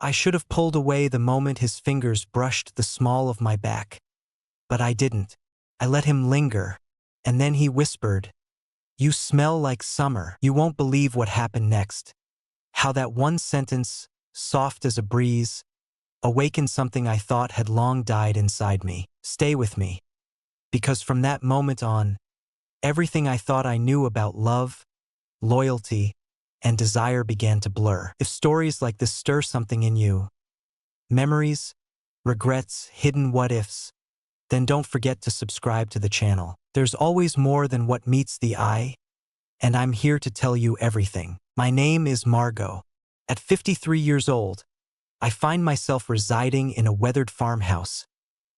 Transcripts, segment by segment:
I should have pulled away the moment his fingers brushed the small of my back. But I didn't. I let him linger, and then he whispered, "You smell like summer." You won't believe what happened next. How that one sentence, soft as a breeze, awakened something I thought had long died inside me. Stay with me. Because from that moment on, everything I thought I knew about love, loyalty, and desire began to blur. If stories like this stir something in you, memories, regrets, hidden what-ifs, then don't forget to subscribe to the channel. There's always more than what meets the eye, and I'm here to tell you everything. My name is Margot. At 53 years old, I find myself residing in a weathered farmhouse,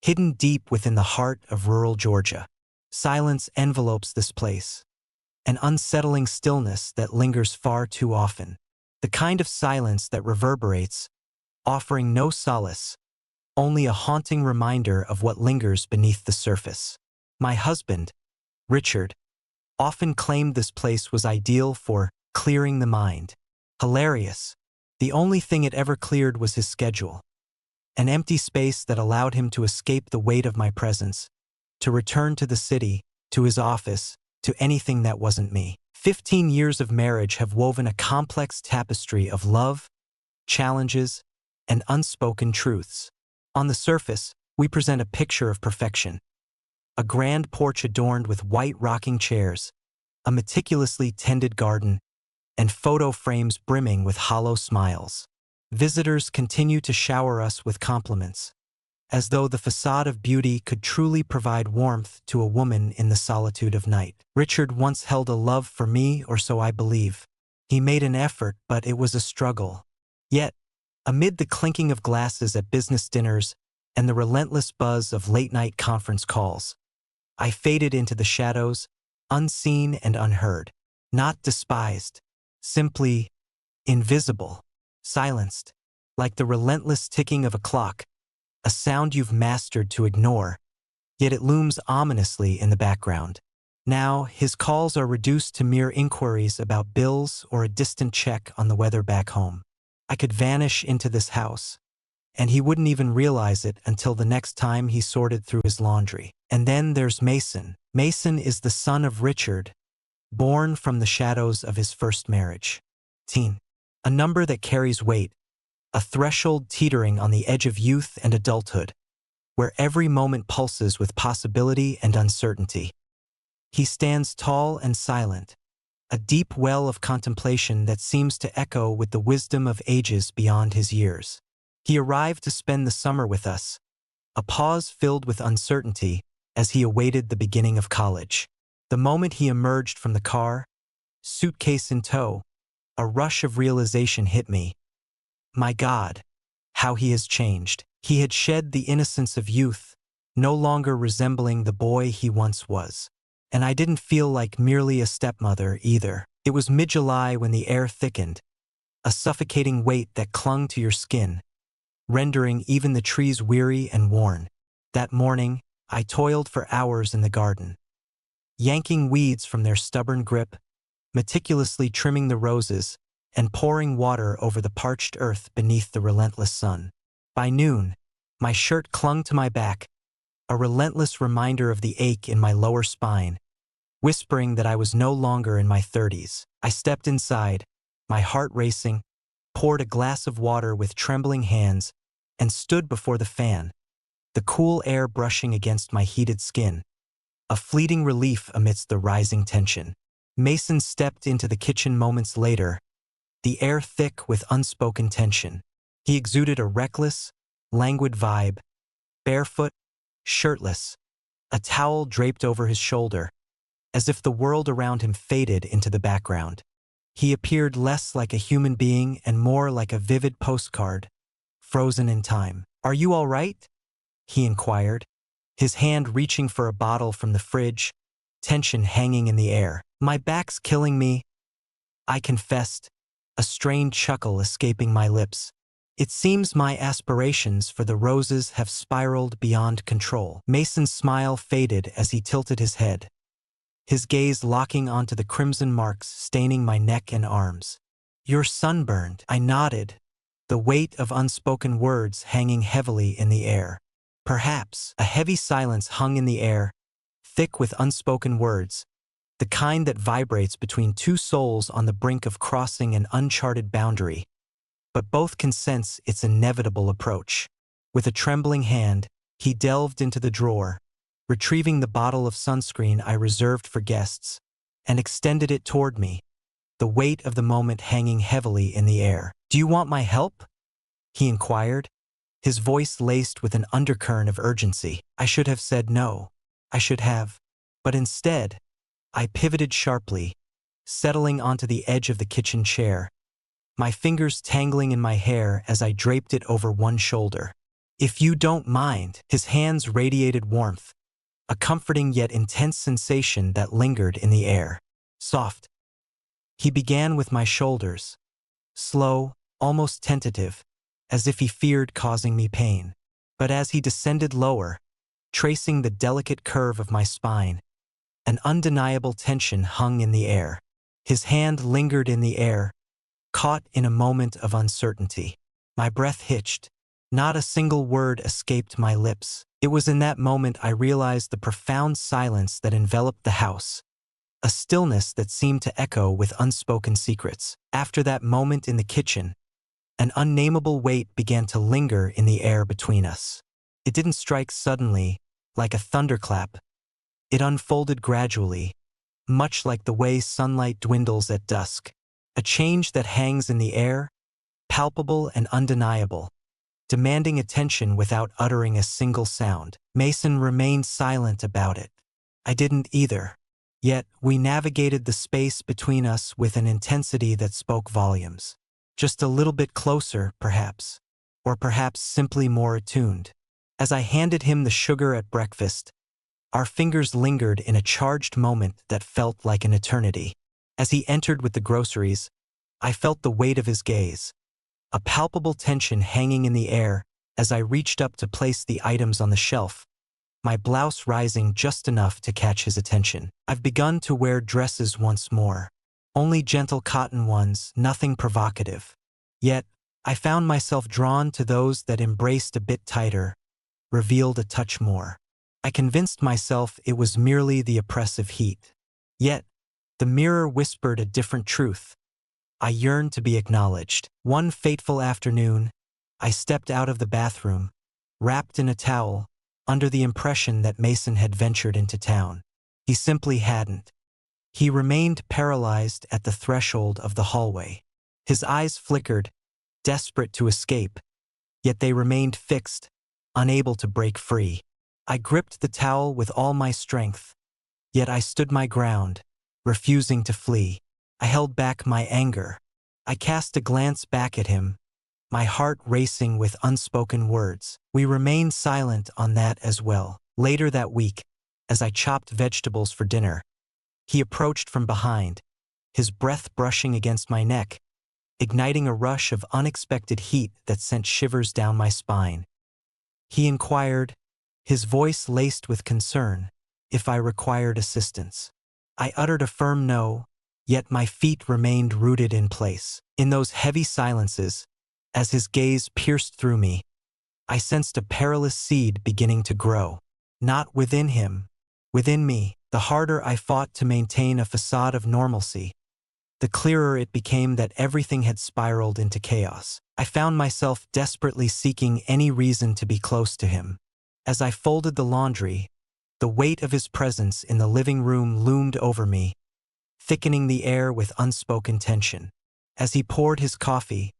hidden deep within the heart of rural Georgia. Silence envelopes this place, an unsettling stillness that lingers far too often. The kind of silence that reverberates, offering no solace, only a haunting reminder of what lingers beneath the surface. My husband, Richard, often claimed this place was ideal for clearing the mind. Hilarious. The only thing it ever cleared was his schedule. An empty space that allowed him to escape the weight of my presence, to return to the city, to his office, to anything that wasn't me. 15 years of marriage have woven a complex tapestry of love, challenges, and unspoken truths. On the surface, we present a picture of perfection. A grand porch adorned with white rocking chairs, a meticulously tended garden, and photo frames brimming with hollow smiles. Visitors continue to shower us with compliments, as though the facade of beauty could truly provide warmth to a woman in the solitude of night. Richard once held a love for me, or so I believe. He made an effort, but it was a struggle. Yet, amid the clinking of glasses at business dinners and the relentless buzz of late-night conference calls, I faded into the shadows, unseen and unheard. Not despised, simply invisible, silenced, like the relentless ticking of a clock, a sound you've mastered to ignore, yet it looms ominously in the background. Now, his calls are reduced to mere inquiries about bills or a distant check on the weather back home. I could vanish into this house, and he wouldn't even realize it until the next time he sorted through his laundry. And then there's Mason. Mason is the son of Richard, born from the shadows of his first marriage. Teen. A number that carries weight, a threshold teetering on the edge of youth and adulthood, where every moment pulses with possibility and uncertainty. He stands tall and silent, a deep well of contemplation that seems to echo with the wisdom of ages beyond his years. He arrived to spend the summer with us, a pause filled with uncertainty as he awaited the beginning of college. The moment he emerged from the car, suitcase in tow, a rush of realization hit me. My God, how he has changed. He had shed the innocence of youth, no longer resembling the boy he once was. And I didn't feel like merely a stepmother either. It was mid-July when the air thickened, a suffocating weight that clung to your skin, rendering even the trees weary and worn. That morning, I toiled for hours in the garden, yanking weeds from their stubborn grip, meticulously trimming the roses, and pouring water over the parched earth beneath the relentless sun. By noon, my shirt clung to my back, a relentless reminder of the ache in my lower spine, whispering that I was no longer in my 30s. I stepped inside, my heart racing, poured a glass of water with trembling hands, and stood before the fan, the cool air brushing against my heated skin, a fleeting relief amidst the rising tension. Mason stepped into the kitchen moments later, the air thick with unspoken tension. He exuded a reckless, languid vibe, barefoot, shirtless, a towel draped over his shoulder, as if the world around him faded into the background. He appeared less like a human being and more like a vivid postcard, frozen in time. "Are you all right?" he inquired, his hand reaching for a bottle from the fridge, tension hanging in the air. "My back's killing me," I confessed, a strained chuckle escaping my lips. "It seems my aspirations for the roses have spiraled beyond control." Mason's smile faded as he tilted his head, his gaze locking onto the crimson marks staining my neck and arms. "You're sunburned," I nodded, the weight of unspoken words hanging heavily in the air. Perhaps a heavy silence hung in the air, thick with unspoken words, the kind that vibrates between two souls on the brink of crossing an uncharted boundary, but both can sense its inevitable approach. With a trembling hand, he delved into the drawer, retrieving the bottle of sunscreen I reserved for guests, and extended it toward me, the weight of the moment hanging heavily in the air. "Do you want my help?" he inquired, his voice laced with an undercurrent of urgency. I should have said no. I should have. But instead, I pivoted sharply, settling onto the edge of the kitchen chair, my fingers tangling in my hair as I draped it over one shoulder. "If you don't mind." His hands radiated warmth, a comforting yet intense sensation that lingered in the air. Soft. He began with my shoulders, slow, almost tentative, as if he feared causing me pain. But as he descended lower, tracing the delicate curve of my spine, an undeniable tension hung in the air. His hand lingered in the air, caught in a moment of uncertainty. My breath hitched. Not a single word escaped my lips. It was in that moment I realized the profound silence that enveloped the house, a stillness that seemed to echo with unspoken secrets. After that moment in the kitchen, an unnameable weight began to linger in the air between us. It didn't strike suddenly, like a thunderclap. It unfolded gradually, much like the way sunlight dwindles at dusk. A change that hangs in the air, palpable and undeniable, demanding attention without uttering a single sound. Mason remained silent about it. I didn't either. Yet, we navigated the space between us with an intensity that spoke volumes. Just a little bit closer, perhaps. Or perhaps simply more attuned. As I handed him the sugar at breakfast, our fingers lingered in a charged moment that felt like an eternity. As he entered with the groceries, I felt the weight of his gaze, a palpable tension hanging in the air as I reached up to place the items on the shelf, my blouse rising just enough to catch his attention. I've begun to wear dresses once more. Only gentle cotton ones, nothing provocative. Yet, I found myself drawn to those that embraced a bit tighter, revealed a touch more. I convinced myself it was merely the oppressive heat. Yet, the mirror whispered a different truth. I yearned to be acknowledged. One fateful afternoon, I stepped out of the bathroom, wrapped in a towel, under the impression that Mason had ventured into town. He simply hadn't. He remained paralyzed at the threshold of the hallway. His eyes flickered, desperate to escape, yet they remained fixed, unable to break free. I gripped the towel with all my strength, yet I stood my ground, refusing to flee. I held back my anger. I cast a glance back at him, my heart racing with unspoken words. We remained silent on that as well. Later that week, as I chopped vegetables for dinner, he approached from behind, his breath brushing against my neck, igniting a rush of unexpected heat that sent shivers down my spine. He inquired, his voice laced with concern, if I required assistance. I uttered a firm no, yet my feet remained rooted in place. In those heavy silences, as his gaze pierced through me, I sensed a perilous seed beginning to grow. Not within him, within me. The harder I fought to maintain a facade of normalcy, the clearer it became that everything had spiraled into chaos. I found myself desperately seeking any reason to be close to him. As I folded the laundry, the weight of his presence in the living room loomed over me, thickening the air with unspoken tension. As he poured his coffee,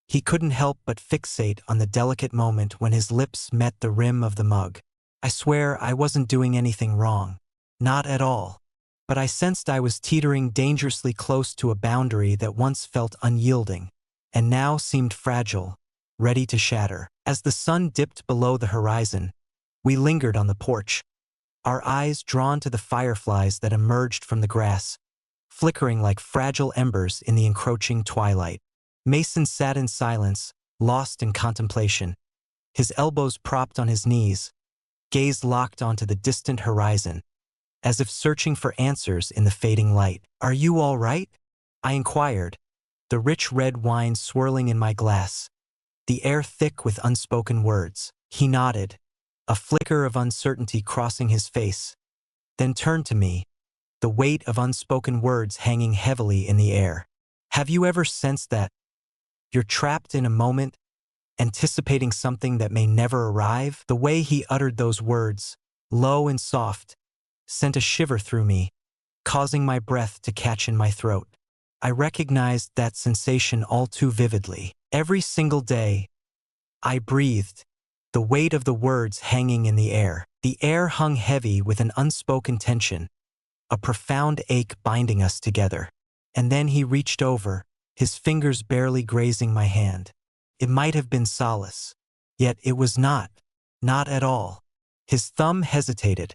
he couldn't help but fixate on the delicate moment when his lips met the rim of the mug. I swear I wasn't doing anything wrong. Not at all. But I sensed I was teetering dangerously close to a boundary that once felt unyielding, and now seemed fragile, ready to shatter. As the sun dipped below the horizon, we lingered on the porch, our eyes drawn to the fireflies that emerged from the grass, flickering like fragile embers in the encroaching twilight. Mason sat in silence, lost in contemplation, his elbows propped on his knees, gaze locked onto the distant horizon, as if searching for answers in the fading light. "Are you all right?" I inquired, the rich red wine swirling in my glass, the air thick with unspoken words. He nodded, a flicker of uncertainty crossing his face, then turned to me, the weight of unspoken words hanging heavily in the air. Have you ever sensed that you're trapped in a moment, anticipating something that may never arrive? The way he uttered those words, low and soft, sent a shiver through me, causing my breath to catch in my throat. I recognized that sensation all too vividly. Every single day, I breathed, the weight of the words hanging in the air. The air hung heavy with an unspoken tension, a profound ache binding us together. And then he reached over, his fingers barely grazing my hand. It might have been solace, yet it was not at all. His thumb hesitated,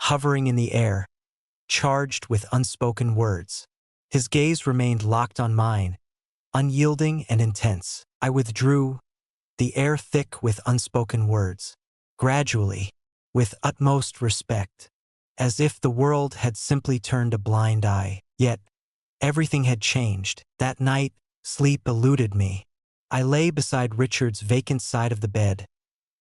hovering in the air, charged with unspoken words. His gaze remained locked on mine, unyielding and intense. I withdrew, the air thick with unspoken words. Gradually, with utmost respect, as if the world had simply turned a blind eye. Yet, everything had changed. That night, sleep eluded me. I lay beside Richard's vacant side of the bed,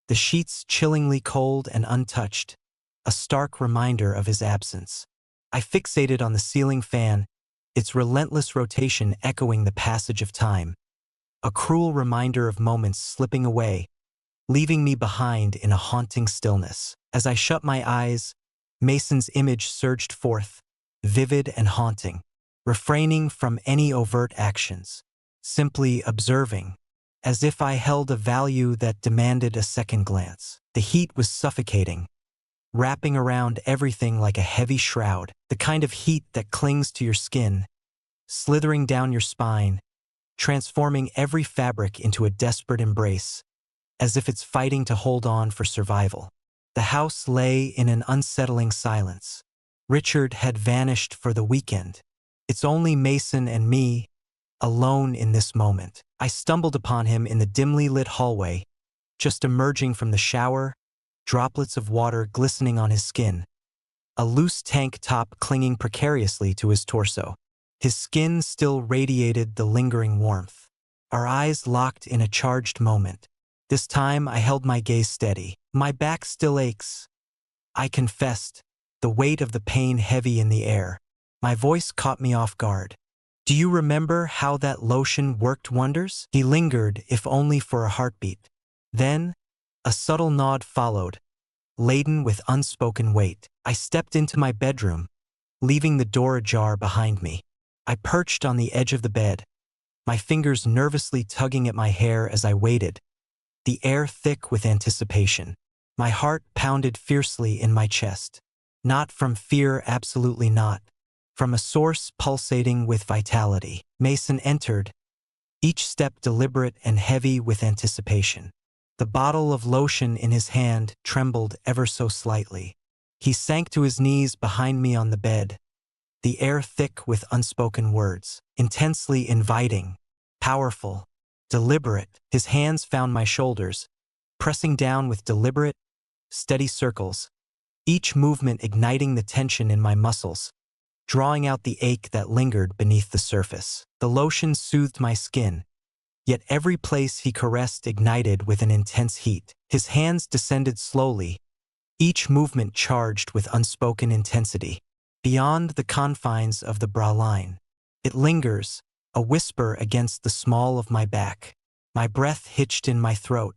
the sheets chillingly cold and untouched, a stark reminder of his absence. I fixated on the ceiling fan, its relentless rotation echoing the passage of time, a cruel reminder of moments slipping away, leaving me behind in a haunting stillness. As I shut my eyes, Mason's image surged forth, vivid and haunting, refraining from any overt actions, simply observing, as if I held a value that demanded a second glance. The heat was suffocating, wrapping around everything like a heavy shroud, the kind of heat that clings to your skin, slithering down your spine, transforming every fabric into a desperate embrace, as if it's fighting to hold on for survival. The house lay in an unsettling silence. Richard had vanished for the weekend. It's only Mason and me, alone in this moment. I stumbled upon him in the dimly lit hallway, just emerging from the shower, droplets of water glistening on his skin, a loose tank top clinging precariously to his torso. His skin still radiated the lingering warmth. Our eyes locked in a charged moment. This time I held my gaze steady. My back still aches, I confessed, the weight of the pain heavy in the air. My voice caught me off guard. Do you remember how that lotion worked wonders? He lingered, if only for a heartbeat. Then, a subtle nod followed, laden with unspoken weight. I stepped into my bedroom, leaving the door ajar behind me. I perched on the edge of the bed, my fingers nervously tugging at my hair as I waited, the air thick with anticipation. My heart pounded fiercely in my chest. Not from fear, absolutely not. From a source pulsating with vitality. Mason entered, each step deliberate and heavy with anticipation. The bottle of lotion in his hand trembled ever so slightly. He sank to his knees behind me on the bed, the air thick with unspoken words, intensely inviting, powerful, deliberate. His hands found my shoulders, pressing down with deliberate, steady circles, each movement igniting the tension in my muscles, drawing out the ache that lingered beneath the surface. The lotion soothed my skin, yet every place he caressed ignited with an intense heat. His hands descended slowly, each movement charged with unspoken intensity. Beyond the confines of the bra line, it lingers, a whisper against the small of my back. My breath hitched in my throat.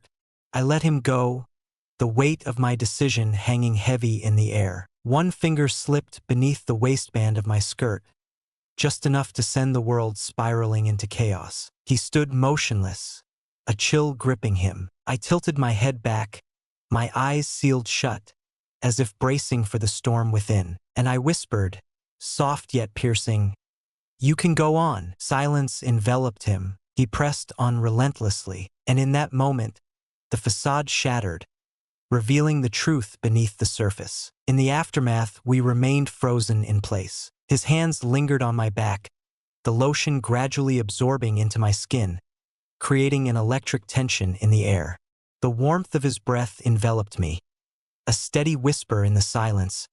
I let him go, the weight of my decision hanging heavy in the air. One finger slipped beneath the waistband of my skirt, just enough to send the world spiraling into chaos. He stood motionless, a chill gripping him. I tilted my head back, my eyes sealed shut, as if bracing for the storm within, and I whispered, soft yet piercing, "You can go on." Silence enveloped him. He pressed on relentlessly, and in that moment, the facade shattered, revealing the truth beneath the surface. In the aftermath, we remained frozen in place. His hands lingered on my back, the lotion gradually absorbing into my skin, creating an electric tension in the air. The warmth of his breath enveloped me, a steady whisper in the silence,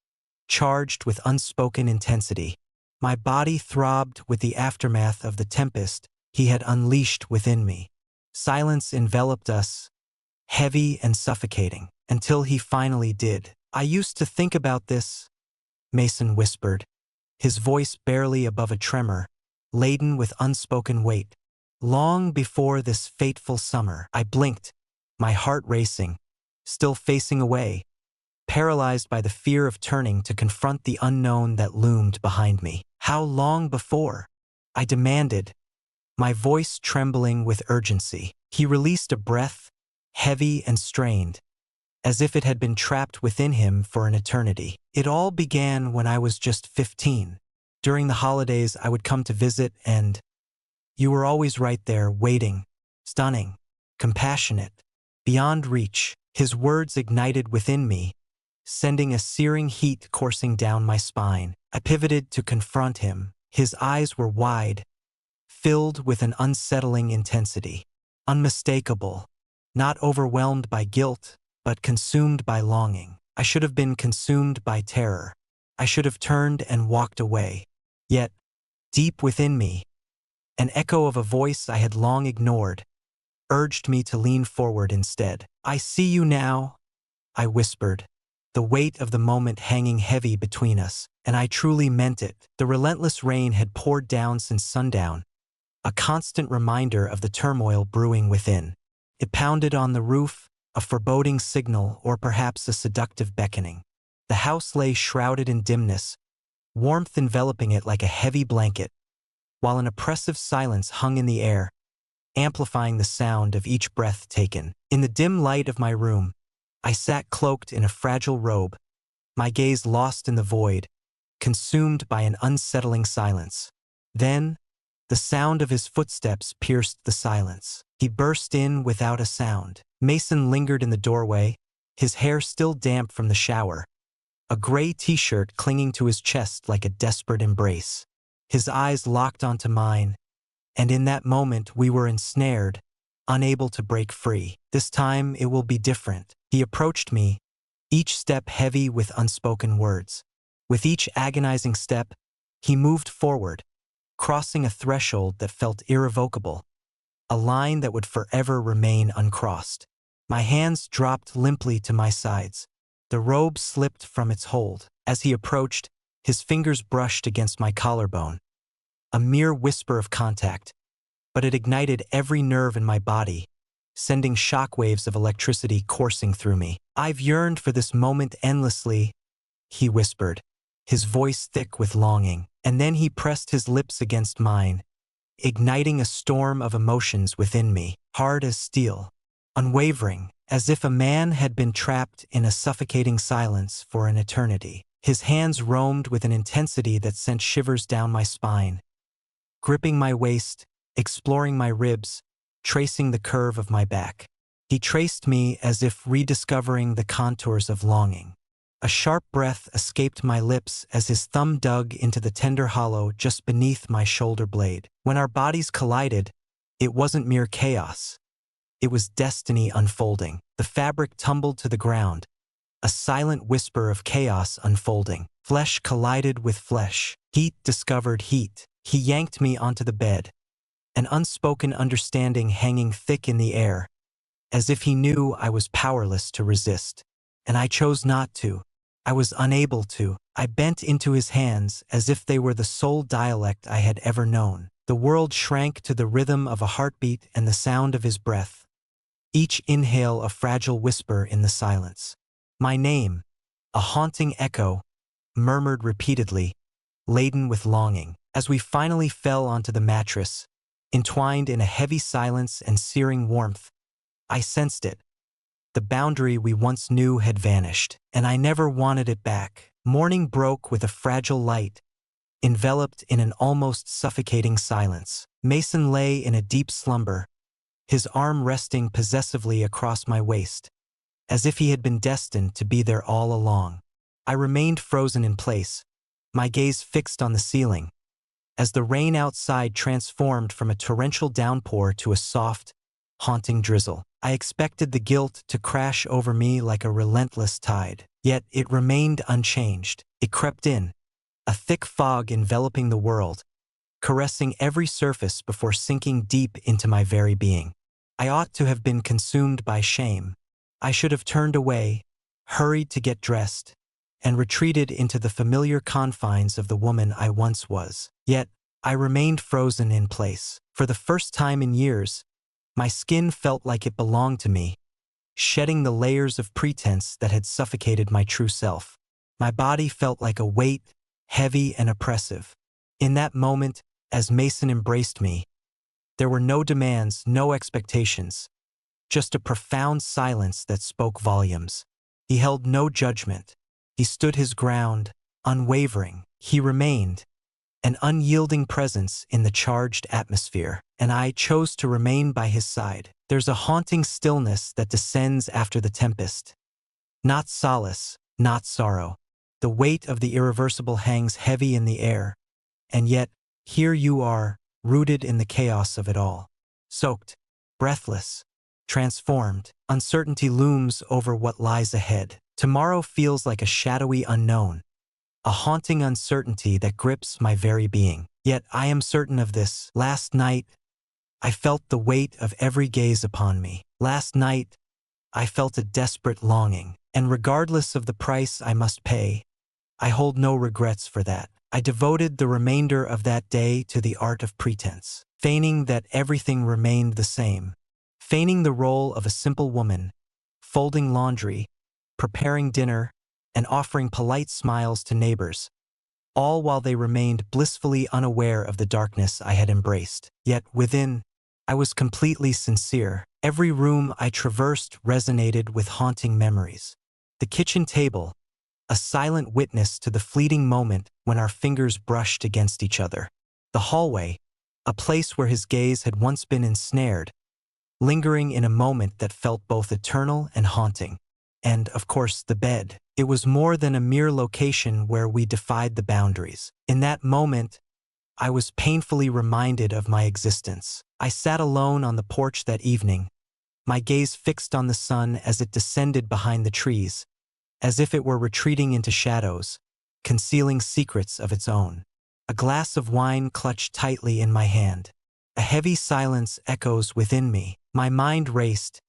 charged with unspoken intensity. My body throbbed with the aftermath of the tempest he had unleashed within me. Silence enveloped us, heavy and suffocating, until he finally did. "I used to think about this," Mason whispered, his voice barely above a tremor, laden with unspoken weight. "Long before this fateful summer." I blinked, my heart racing, still facing away, paralyzed by the fear of turning to confront the unknown that loomed behind me. "How long before?" I demanded, my voice trembling with urgency. He released a breath, heavy and strained, as if it had been trapped within him for an eternity. "It all began when I was just 15. During the holidays, I would come to visit, and you were always right there, waiting, stunning, compassionate, beyond reach." His words ignited within me, sending a searing heat coursing down my spine. I pivoted to confront him. His eyes were wide, filled with an unsettling intensity. Unmistakable, not overwhelmed by guilt, but consumed by longing. I should have been consumed by terror. I should have turned and walked away. Yet, deep within me, an echo of a voice I had long ignored urged me to lean forward instead. "I see you now," I whispered, the weight of the moment hanging heavy between us, and I truly meant it. The relentless rain had poured down since sundown, a constant reminder of the turmoil brewing within. It pounded on the roof, a foreboding signal or perhaps a seductive beckoning. The house lay shrouded in dimness, warmth enveloping it like a heavy blanket, while an oppressive silence hung in the air, amplifying the sound of each breath taken. In the dim light of my room, I sat cloaked in a fragile robe, my gaze lost in the void, consumed by an unsettling silence. Then, the sound of his footsteps pierced the silence. He burst in without a sound. Mason lingered in the doorway, his hair still damp from the shower, a gray t-shirt clinging to his chest like a desperate embrace. His eyes locked onto mine, and in that moment we were ensnared, unable to break free. "This time it will be different." He approached me, each step heavy with unspoken words. With each agonizing step, he moved forward, crossing a threshold that felt irrevocable, a line that would forever remain uncrossed. My hands dropped limply to my sides. The robe slipped from its hold. As he approached, his fingers brushed against my collarbone. A mere whisper of contact, but it ignited every nerve in my body, sending shockwaves of electricity coursing through me. "I've yearned for this moment endlessly," he whispered, his voice thick with longing. And then he pressed his lips against mine, igniting a storm of emotions within me, hard as steel, unwavering, as if a man had been trapped in a suffocating silence for an eternity. His hands roamed with an intensity that sent shivers down my spine, gripping my waist, exploring my ribs, tracing the curve of my back. He traced me as if rediscovering the contours of longing. A sharp breath escaped my lips as his thumb dug into the tender hollow just beneath my shoulder blade. When our bodies collided, it wasn't mere chaos. It was destiny unfolding. The fabric tumbled to the ground, a silent whisper of chaos unfolding. Flesh collided with flesh. Heat discovered heat. He yanked me onto the bed, an unspoken understanding hanging thick in the air, as if he knew I was powerless to resist. And I chose not to. I was unable to. I bent into his hands as if they were the sole dialect I had ever known. The world shrank to the rhythm of a heartbeat and the sound of his breath, each inhale a fragile whisper in the silence. My name, a haunting echo, murmured repeatedly, laden with longing. As we finally fell onto the mattress, entwined in a heavy silence and searing warmth, I sensed it. The boundary we once knew had vanished, and I never wanted it back. Morning broke with a fragile light, enveloped in an almost suffocating silence. Mason lay in a deep slumber, his arm resting possessively across my waist, as if he had been destined to be there all along. I remained frozen in place, my gaze fixed on the ceiling, as the rain outside transformed from a torrential downpour to a soft, haunting drizzle. I expected the guilt to crash over me like a relentless tide, yet it remained unchanged. It crept in, a thick fog enveloping the world, caressing every surface before sinking deep into my very being. I ought to have been consumed by shame. I should have turned away, hurried to get dressed, and retreated into the familiar confines of the woman I once was. Yet, I remained frozen in place. For the first time in years, my skin felt like it belonged to me, shedding the layers of pretense that had suffocated my true self. My body felt like a weight, heavy and oppressive. In that moment, as Mason embraced me, there were no demands, no expectations, just a profound silence that spoke volumes. He held no judgment. He stood his ground, unwavering. He remained, an unyielding presence in the charged atmosphere, and I chose to remain by his side. There's a haunting stillness that descends after the tempest. Not solace, not sorrow. The weight of the irreversible hangs heavy in the air, and yet, here you are, rooted in the chaos of it all. Soaked, breathless, transformed, uncertainty looms over what lies ahead. Tomorrow feels like a shadowy unknown, a haunting uncertainty that grips my very being. Yet I am certain of this. Last night, I felt the weight of every gaze upon me. Last night, I felt a desperate longing, and regardless of the price I must pay, I hold no regrets for that. I devoted the remainder of that day to the art of pretense, feigning that everything remained the same, feigning the role of a simple woman, folding laundry, preparing dinner, and offering polite smiles to neighbors, all while they remained blissfully unaware of the darkness I had embraced. Yet within, I was completely sincere. Every room I traversed resonated with haunting memories. The kitchen table, a silent witness to the fleeting moment when our fingers brushed against each other. The hallway, a place where his gaze had once been ensnared, lingering in a moment that felt both eternal and haunting. And, of course, the bed. It was more than a mere location where we defied the boundaries. In that moment, I was painfully reminded of my existence. I sat alone on the porch that evening, my gaze fixed on the sun as it descended behind the trees, as if it were retreating into shadows, concealing secrets of its own. A glass of wine clutched tightly in my hand. A heavy silence echoes within me. My mind raced,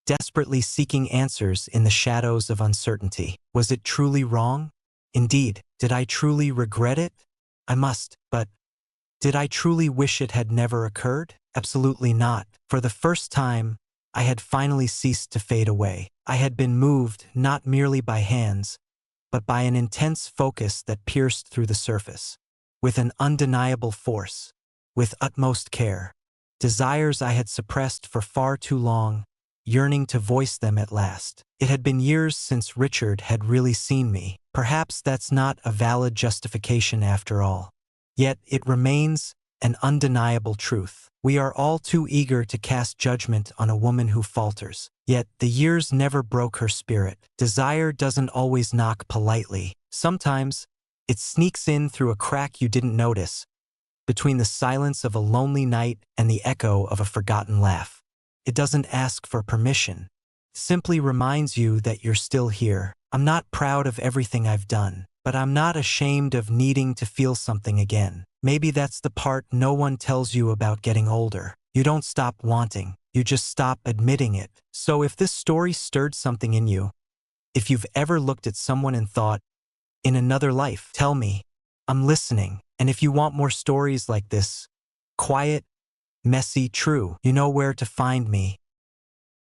desperately seeking answers in the shadows of uncertainty. Was it truly wrong? Indeed, did I truly regret it? I must, but did I truly wish it had never occurred? Absolutely not. For the first time, I had finally ceased to fade away. I had been moved not merely by hands, but by an intense focus that pierced through the surface. With an undeniable force, with utmost care, desires I had suppressed for far too long, yearning to voice them at last. It had been years since Richard had really seen me. Perhaps that's not a valid justification after all. Yet it remains an undeniable truth. We are all too eager to cast judgment on a woman who falters. Yet the years never broke her spirit. Desire doesn't always knock politely. Sometimes, it sneaks in through a crack you didn't notice, between the silence of a lonely night and the echo of a forgotten laugh. It doesn't ask for permission. It simply reminds you that you're still here. I'm not proud of everything I've done, but I'm not ashamed of needing to feel something again. Maybe that's the part no one tells you about getting older. You don't stop wanting, you just stop admitting it. So if this story stirred something in you, if you've ever looked at someone and thought, in another life, tell me. I'm listening. And if you want more stories like this, quiet, messy, true, you know where to find me.